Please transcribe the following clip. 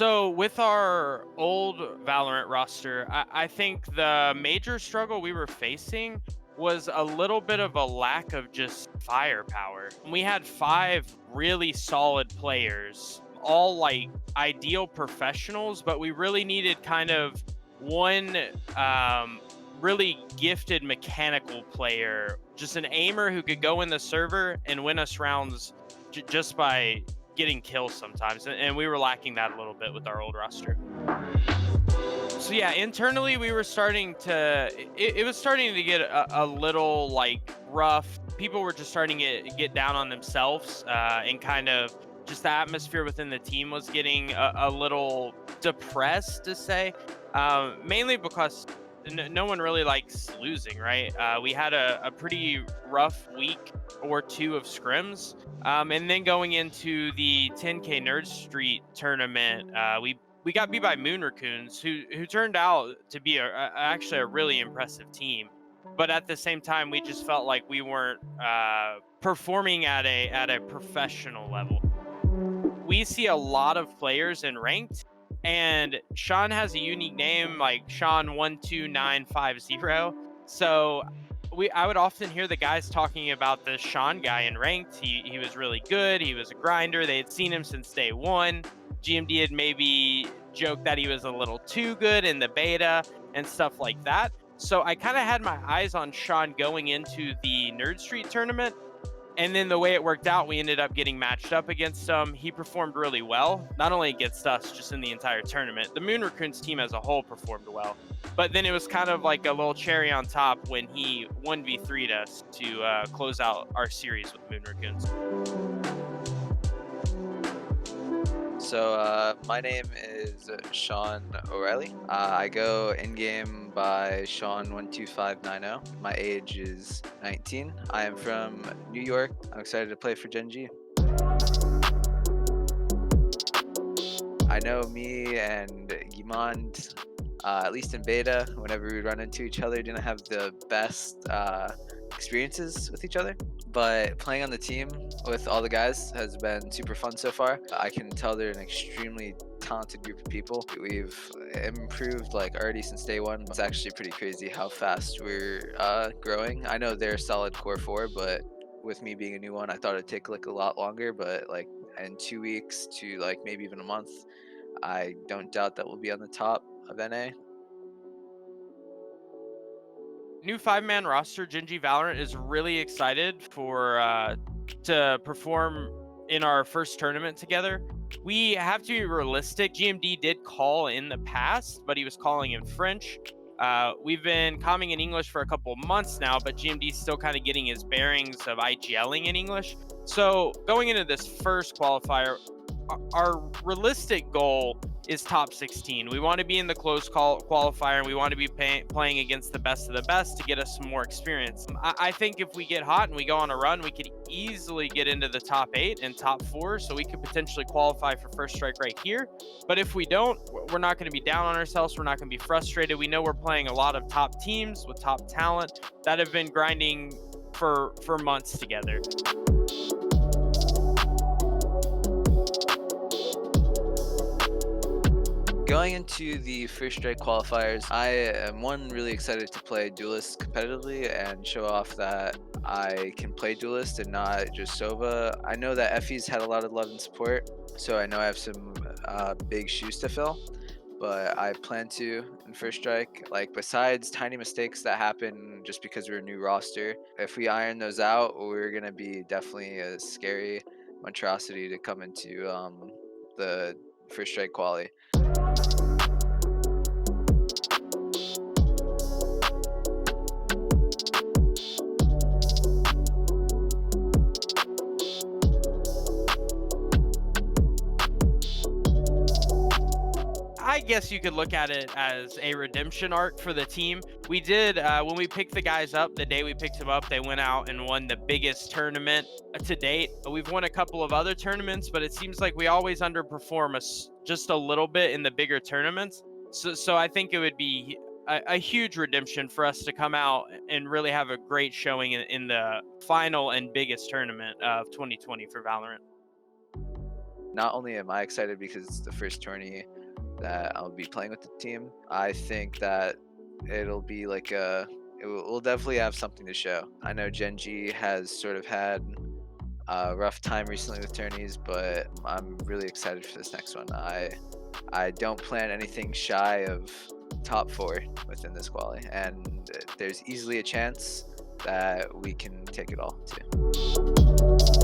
So with our old Valorant roster, I think the major struggle we were facing was a little bit of a lack of just firepower. We had five really solid players, all like ideal professionals, but we really needed kind of one really gifted mechanical player, just an aimer who could go in the server and win us rounds just by getting kills sometimes, and we were lacking that a little bit with our old roster. So yeah, internally we were starting to it was starting to get a little like rough. People were just starting to get down on themselves, and kind of just the atmosphere within the team was getting a little depressed, to say, mainly because no one really likes losing, right? We had a pretty rough week or two of scrims, and then going into the 10K Nerd Street tournament, we got beat by Moon Raccoons, who turned out to be actually a really impressive team. But at the same time, we just felt like we weren't performing at a professional level. We see a lot of players in ranked, and Sean has a unique name like Sean12950. So I would often hear the guys talking about the Sean guy in ranked. He was really good. He was a grinder. They had seen him since day one. GMD had maybe joked that he was a little too good in the beta and stuff like that. So I kind of had my eyes on Sean going into the Nerd Street tournament. And then the way it worked out, we ended up getting matched up against him. He performed really well, not only against us, just in the entire tournament. The Moon Raccoons team as a whole performed well. But then it was kind of like a little cherry on top when he 1v3'd us to close out our series with Moon Raccoons. So my name is Sean O'Reilly. I go in-game by Sean12590. My age is 19. I am from New York. I'm excited to play for Gen.G. I know me and Gimond, at least in beta, whenever we run into each other, didn't have the best experiences with each other. But playing on the team with all the guys has been super fun so far. I can tell they're an extremely talented group of people. We've improved like already since day one. It's actually pretty crazy how fast we're growing. I know they're a solid core four, but with me being a new one, I thought it'd take like a lot longer. But like in 2 weeks to like maybe even a month, I don't doubt that we'll be on the top of NA. New 5-man roster, Gen.G Valorant is really excited for to perform in our first tournament together. We have to be realistic. GMD did call in the past, but he was calling in French. We've been calling in English for a couple months now, but GMD's still kind of getting his bearings of IGLing in English. So going into this first qualifier, our realistic goal is top 16. We want to be in the close qualifier, and we want to be playing against the best of the best to get us some more experience. I think if we get hot and we go on a run, we could easily get into the top 8 and top 4, so we could potentially qualify for First Strike right here. But if we don't, we're not going to be down on ourselves. We're not going to be frustrated. We know we're playing a lot of top teams with top talent that have been grinding for months together. Going into the First Strike Qualifiers, I am really excited to play Duelist competitively and show off that I can play Duelist and not just Sova. I know that Effie's had a lot of love and support, so I know I have some big shoes to fill, but I plan to in First Strike. Like, besides tiny mistakes that happen just because we're a new roster, if we iron those out, we're going to be definitely a scary monstrosity to come into the First Strike Quali. I guess you could look at it as a redemption arc for the team. We did, when we picked the guys up, the day we picked them up, they went out and won the biggest tournament to date. We've won a couple of other tournaments, but it seems like we always underperform just a little bit in the bigger tournaments. So I think it would be a huge redemption for us to come out and really have a great showing in the final and biggest tournament of 2020 for Valorant. Not only am I excited because it's the first tourney that I'll be playing with the team, I think that it'll be like we'll definitely have something to show. I know Gen.G has sort of had a rough time recently with tourneys, but I'm really excited for this next one. I don't plan anything shy of top 4 within this quali, and there's easily a chance that we can take it all too.